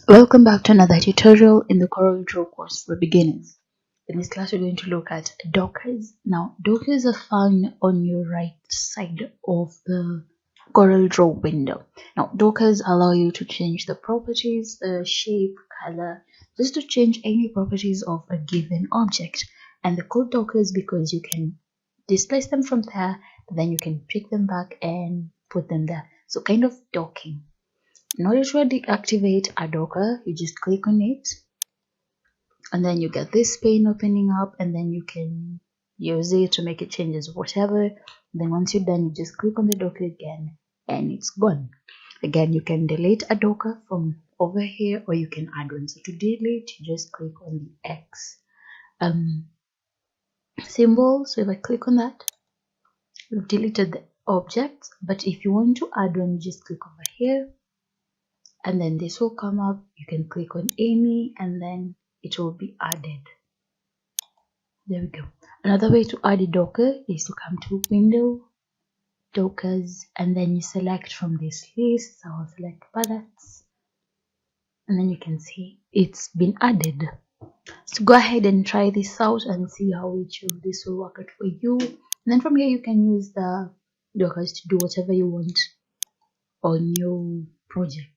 Welcome back to another tutorial in the CorelDRAW course for beginners. In this class, we're going to look at Dockers. Now, Dockers are found on your right side of the CorelDRAW window. Now, Dockers allow you to change the properties, the shape, color, just to change any properties of a given object. And they're called Dockers because you can displace them from there, then you can pick them back and put them there. So kind of docking. In order to deactivate a Docker, you just click on it and then you get this pane opening up, and then you can use it to make it changes whatever. Then once you're done, you just click on the Docker again and it's gone. Again, you can delete a Docker from over here or you can add one. So to delete, you just click on the X symbol. So if I click on that, we've deleted the object. But if you want to add one, just click over here. And then this will come up. You can click on any and then it will be added. There we go. Another way to add a Docker is to come to Window, Dockers, and then you select from this list. So I'll select palettes and then you can see it's been added. So go ahead and try this out and see how this will work out for you. And then from here you can use the Dockers to do whatever you want on your project.